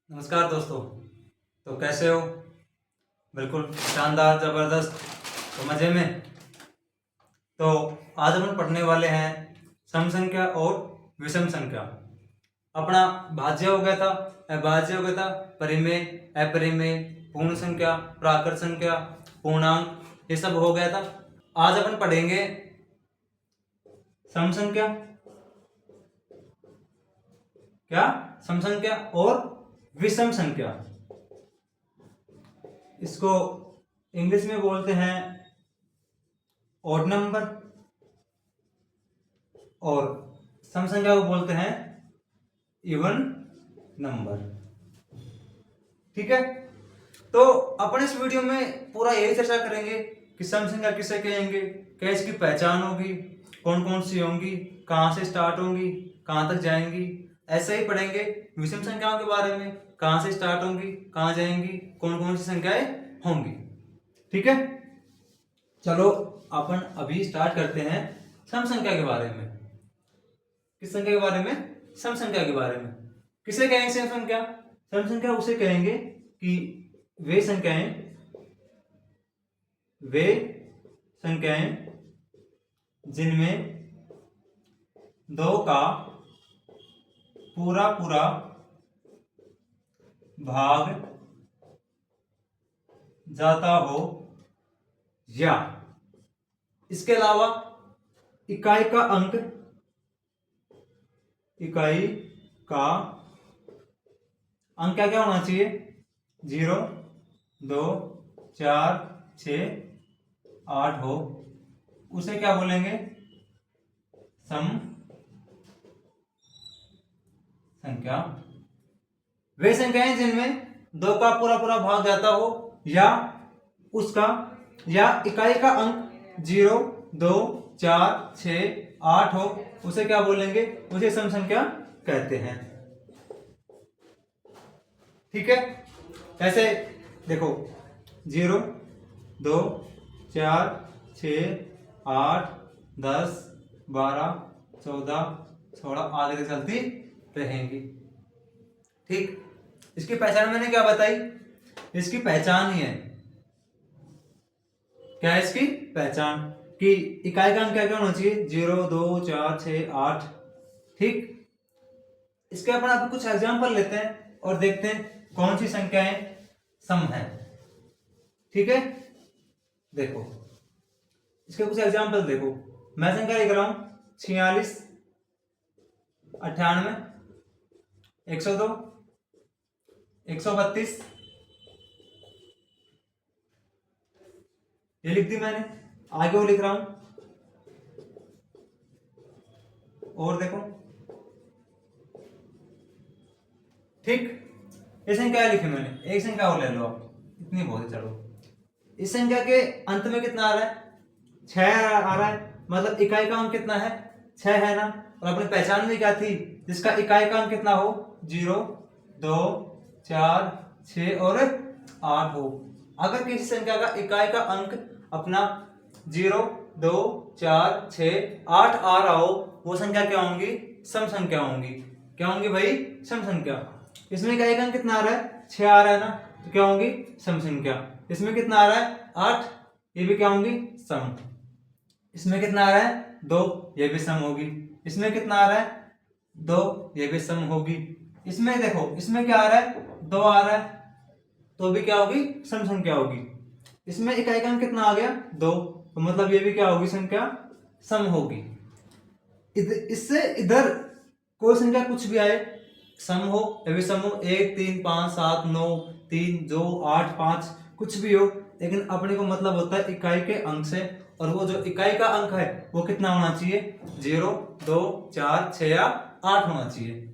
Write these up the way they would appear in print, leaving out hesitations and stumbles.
नमस्कार दोस्तों। तो कैसे हो? बिल्कुल शानदार, ज़बरदस्त, तो मज़े में। तो आज हम पढ़ने वाले हैं सम संख्या और विषम संख्या। अपना भाज्य हो गया था, अभाज्य हो गया था, परिमेय, अपरिमेय, पूर्ण संख्या, प्राकृत संख्या, पूर्णांक, ये सब हो गया था। आज अपन पढ़ेंगे सम संख्या, क्या सम संख्या और विषम संख्या। इसको इंग्लिश में बोलते हैं ऑड नंबर, और सम संख्या को बोलते हैं इवन नंबर। ठीक है, तो अपन इस वीडियो में पूरा यही चर्चा करेंगे कि सम संख्या किसे कहेंगे, क्या इसकी पहचान होगी, कौन कौन सी होंगी, कहाँ से स्टार्ट होंगी, कहाँ तक जाएंगी। ऐसे ही पढ़ेंगे विषम संख्याओं के बारे में, कहाँ से स्टार्ट होंगी, कहाँ जाएंगी, कौन कौन सी संख्याएं होंगी। ठीक है, चलो अपन अभी स्टार्ट करते हैं सम संख्या के बारे में। किस संख्या के बारे में? सम संख्या के बारे में। किसे कहेंगे सम संख्या? सम संख्या उसे कहेंगे कि वे संख्याएं जिनमें दो का पूरा पूरा भाग जाता हो, या इसके अलावा इकाई का अंक, इकाई का अंक क्या क्या होना चाहिए? 0, 2, 4, 6, 8 हो, उसे क्या बोलेंगे? सम संख्या। वे संख्याएं जिनमें दो का पूरा पूरा भाग जाता हो, या उसका या इकाई का अंक 0, 2, 4, 6, 8 हो, उसे क्या बोलेंगे? उसे सम संख्या कहते हैं। ठीक है, ऐसे देखो 0, 2, 4, 6, 8, 10, 12, 14, 16 आगे तक चलती रहेंगी। ठीक, इसकी पहचान मैंने क्या बताई? इसकी पहचान ही है, क्या है इसकी पहचान? कि इकाई का अंक क्या क्या होना चाहिए? 0, 2, 4, 6, 8। ठीक, इसके अपन आप कुछ एग्जांपल लेते हैं और देखते हैं कौन सी संख्याएं सम है। ठीक है, देखो इसके कुछ एग्जांपल देखो। मैं संख्या लिख रहा हूं 46, 98, 102, 132, ये लिख दी मैंने। आगे वो लिख रहा हूं, और देखो। ठीक, ये संख्या लिखी मैंने, एक संख्या और ले लो आप, इतनी बहुत है। चलो, इस संख्या के अंत में कितना आ रहा है? 6 आ रहा है, मतलब इकाई का अंक कितना है? 6 है ना। और अपनी पहचान में क्या थी? जिसका इकाई का अंक कितना हो? 0, 2, 4, 6 और 8 हो। अगर किसी संख्या का इकाई का अंक अपना 0, 2, 4, 6, 8 आ रहा हो, वो संख्या क्या होंगी? सम संख्या होंगी। क्या होंगी भाई? सम संख्या। इसमें इकाई का अंक कितना आ रहा है? 6 आ रहा है ना, तो क्या होंगी? सम संख्या। इसमें कितना आ रहा है? 8, ये भी क्या होंगी? सम। इसमें कितना आ रहा है? 2, ये भी सम होगी। इसमें कितना आ रहा है? 2, ये भी सम होगी। इसमें देखो, इसमें क्या आ रहा है? 2 आ रहा है, तो भी क्या होगी? सम संख्या होगी। इसमें इकाई का अंक कितना आ गया? 2, तो मतलब ये भी क्या होगी? संख्या सम होगी। इससे इधर कोई संख्या कुछ भी आए, सम हो या विषम हो, 1, 3, 5, 7, 9, 3, 2, 8, 5, कुछ भी हो, लेकिन अपने को मतलब होता है इकाई के अंक से। और वो जो इकाई का अंक है वो कितना होना चाहिए? 0, 2, 4, 6 या 8 होना चाहिए।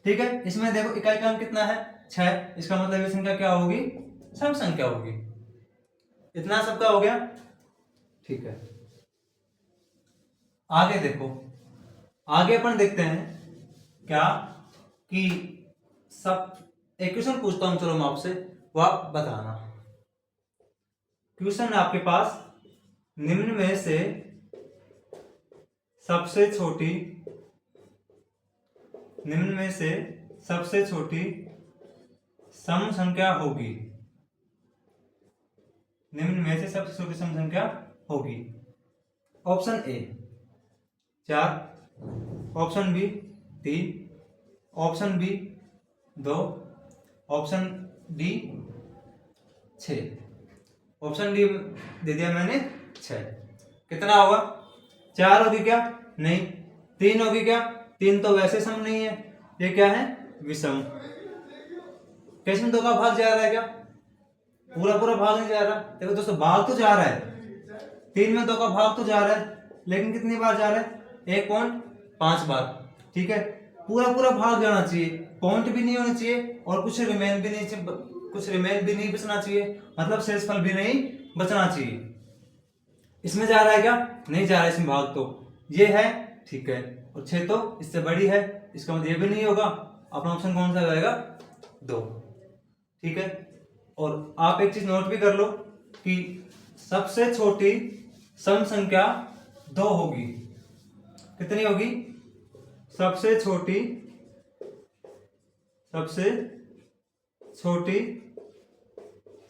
ठीक है, इसमें देखो इकाई का अंक कितना है? 6, इसका मतलब ये संख्या क्या होगी? सम संख्या होगी। इतना सबका हो गया। ठीक है, आगे देखो। आगे अपन देखते हैं क्या कि सब एक क्वेश्चन पूछता हूं, चलो मैं आपसे, वो आप बताना। क्वेश्चन है आपके पास, निम्न में से सबसे छोटी, निम्न में से सबसे छोटी सम संख्या होगी, निम्न में से सबसे छोटी सम संख्या होगी। Option A 4, option B 3, option B 2, option D 6। Option D दे दिया मैंने 6। कितना होगा? 4 होगी क्या? नहीं। 3 होगी क्या? 3 तो वैसे सम नहीं है, ये क्या है? विषम। कैसे में 2 का भाग जा रहा है क्या? पूरा पूरा भाग नहीं जा रहा। देखो दोस्तों, भाग तो जा रहा है, 3 में 2 का भाग तो जा रहा है, लेकिन कितनी बार जा रहा है? 1.5 बार। ठीक है, पूरा पूरा भाग जाना चाहिए, पॉइंट भी नहीं होना चाहिए और कुछ रिमेन भी नहीं बचना चाहिए, मतलब शेषफल भी नहीं बचना चाहिए। इसमें जा रहा है क्या? नहीं जा रहा है इसमें भाग, तो ये है। ठीक है, और 6 तो इससे बड़ी है, इसका मतलब ये भी नहीं होगा। अपना ऑप्शन कौन सा जाएगा? 2। ठीक है, और आप एक चीज नोट भी कर लो कि सबसे छोटी सम संख्या 2 होगी। कितनी होगी? सबसे छोटी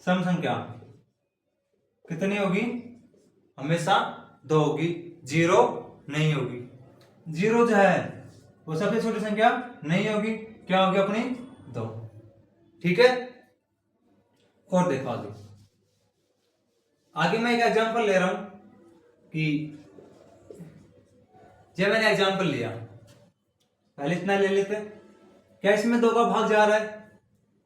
सम संख्या कितनी होगी? हमेशा 2 होगी, 0 नहीं होगी। 0 जो है वो सबसे छोटी संख्या नहीं होगी, क्या होगी अपनी? 2। ठीक है, और देखो आगे मैं एक एग्जांपल ले रहा हूं कि जब मैंने एग्जांपल लिया, पहले इतना ले लेते, क्या इसमें 2 का भाग जा रहा है,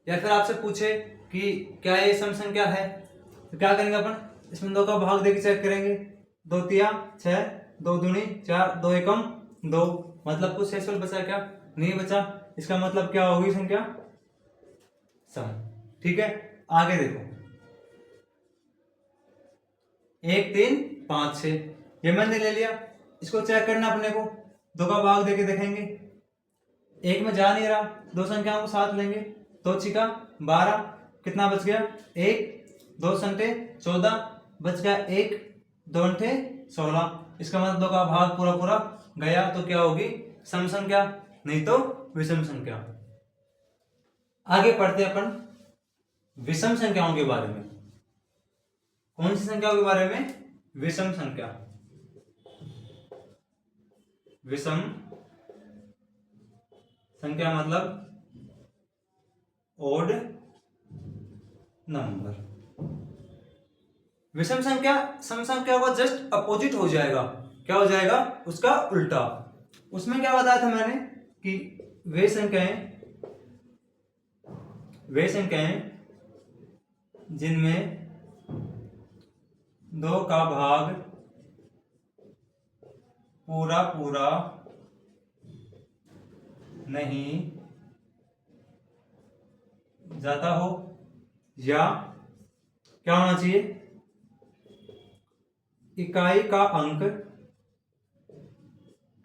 या फिर आपसे पूछे कि क्या ये सम संख्या है, तो क्या करेंगे अपन? इसमें 2 का भाग देके चेक करेंगे। 2 तिया 6, 2 दूनी 4, 2 एकम 2, मतलब कुछ शेषफल बचा क्या? नहीं बचा। इसका मतलब क्या होगी संख्या? सम। ठीक है, आगे देखो, 1 3 5 6, ये मैंने ले लिया। इसको चेक करना अपने को, 2 का भाग देके देखेंगे। 1 में जा नहीं रहा, 2 संख्याओं को साथ लेंगे, 2 छिका 12, कितना बच गया? 1, 2 संटे 14, बच गया 1, 2 अंठे 16। इसका मतलब 2 का भाग पूरा पूरा गया, तो क्या होगी? सम संख्या, नहीं तो विषम संख्या। आगे पढ़ते हैं अपन विषम संख्याओं के बारे में। कौन सी संख्याओं के बारे में? विषम संख्या। विषम संख्या मतलब ओड नंबर। विषम संख्या सम संख्या का जस्ट अपोजिट हो जाएगा। क्या हो जाएगा? उसका उल्टा। उसमें क्या बताया था मैंने कि वे संख्याएं जिनमें 2 का भाग पूरा पूरा नहीं जाता हो, या क्या होना चाहिए? इकाई का अंक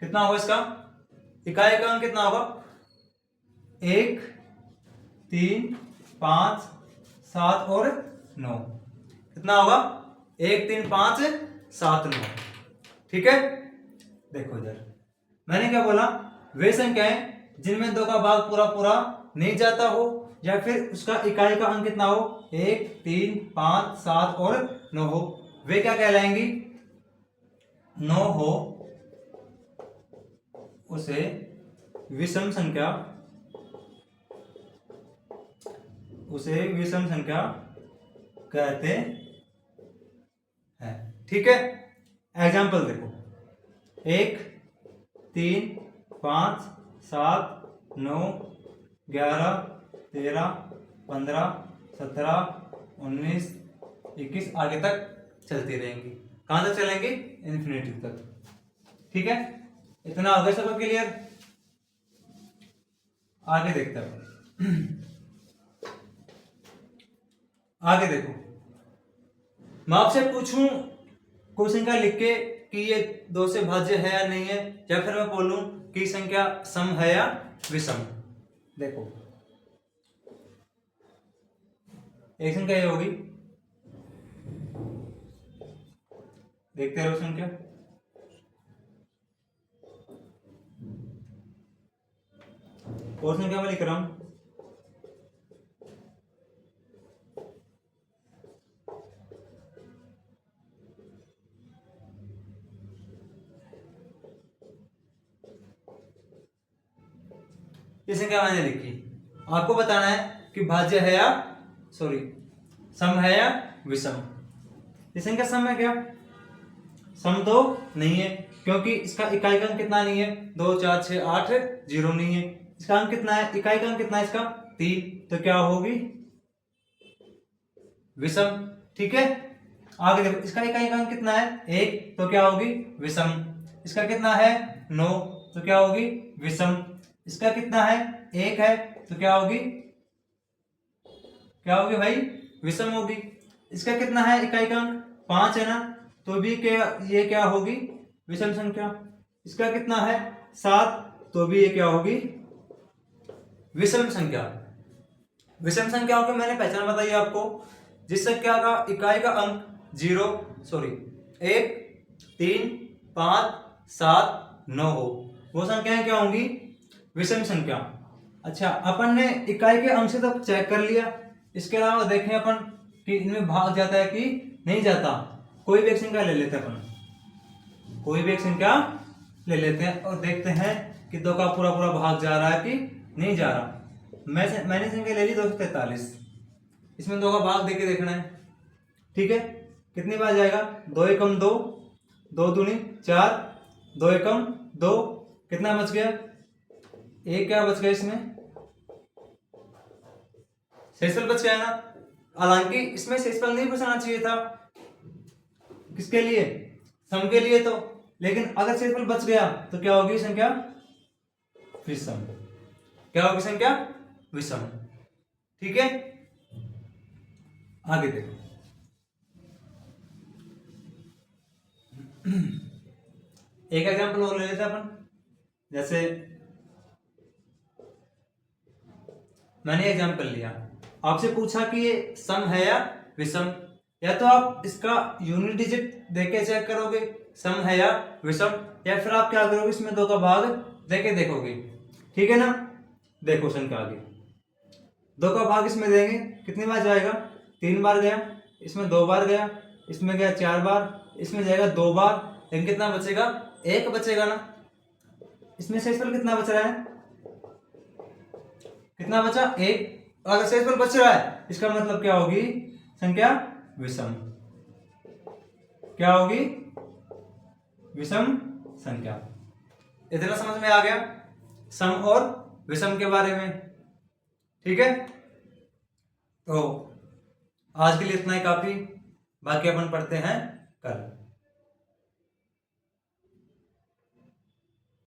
कितना होगा इसका? इकाई का अंक कितना होगा? 1 3 5 7 और 9। कितना होगा? 1 3 5 7 9। ठीक है, देखो इधर मैंने क्या बोला? वे संख्याएं जिनमें 2 का भाग पूरा पूरा नहीं जाता हो, या फिर उसका इकाई का अंक कितना हो? 1 3 5 7 और 9 हो, वे क्या कहलाएंगी? 9 हो उसे विषम संख्या कहते हैं। ठीक है, एग्जाम्पल देखो, 1 3 5 7 9 11 13 15 17 19 21 आगे तक चलती रहेंगी। कहां तक चलेंगी? इन्फिनिटी तक। ठीक है, इतना हो गया सबको क्लियर? आगे देखते हैं। आगे देखो, मैं आपसे पूछूं कोई संख्या लिख के कि ये 2 से भाज्य है या नहीं है, या फिर मैं बोलूं कि संख्या सम है या विषम। देखो, एक संख्या ये होगी, देखते रहो संख्या, और संख्या में लिख रहा हूं ये संख्या मैंने लिखी। आपको बताना है कि भाज्य है या सम है या विषम। ये संख्या सम है क्या? सम तो नहीं है, क्योंकि इसका इकाई का अंक कितना नहीं है, 2 4 6 8 0 नहीं है। इसका अंक कितना है, इकाई का अंक कितना है इसका 3, तो क्या होगी विषम। ठीक है, आगे देखो, इसका इकाई का अंक कितना है 1, तो क्या होगी विषम। इसका कितना है 9, तो क्या होगी विषम। इसका कितना है 1 है, तो क्या होगी भाई विषम होगी। इसका कितना है इकाई का अंक 5 है ना, तो भी क्या ये क्या होगी विषम संख्या। इसका कितना है 7, तो भी ये क्या होगी विषम संख्या। विषम संख्याओं की मैंने पहचान बताई आपको। जिस संख्या का इकाई का अंक 1 3 5 7 9 हो, वो संख्याएं क्या होंगी विषम संख्या। अच्छा, अपन ने इकाई के अंक से तो चेक कर लिया, इसके अलावा देखें अपन कि इनमें भाग जाता है कि नहीं जाता। कोई भी एक संख्या ले लेते हैं अपन, कोई भी एक संख्या ले लेते हैं और देखते हैं कि 2 का पूरा पूरा भाग जा रहा है कि नहीं जा रहा। मैंने संख्या ले ली 243, इसमें 2 का भाग देके देखना है। ठीक है, कितनी बार जाएगा 2 एकम 2, 2 दूनी 4, 2 एकम 2, कितना बच गया 1, क्या बच गया इसमें शेषफल बच गया ना। हालांकि इसमें शेषफल नहीं बचाना चाहिए था, किसके लिए सम के लिए तो, लेकिन अगर शेषफल बच गया तो क्या होगी संख्या विषम। क्या होगी संख्या विषम। ठीक है, आगे देखो। एक एग्जांपल और ले लेते हैं अपन। जैसे मैंने एग्जांपल लिया, आपसे पूछा कि ये सम है या विषम, या तो आप इसका यूनिट डिजिट देके चेक करोगे सम है या विषम, या फिर आप क्या करोगे इसमें 2 का भाग देके देखोगे। ठीक है ना, देखो संख्या आगे 2 का भाग इसमें देंगे, कितनी बार जाएगा 3 बार गया, इसमें 2 बार गया, इसमें गया 4 बार, इसमें जाएगा 2 बार, लेकिन कितना बचेगा 1 बचेगा ना। इसमें शेषफल कितना बच रहा है, कितना बचा 1। अगर शेषफल बच रहा है इसका मतलब क्या होगी संख्या विषम। क्या होगी विषम संख्या। इतना समझ में आ गया सम और विषम के बारे में। ठीक है, तो आज के लिए इतना ही काफी, बाकी अपन पढ़ते हैं कल।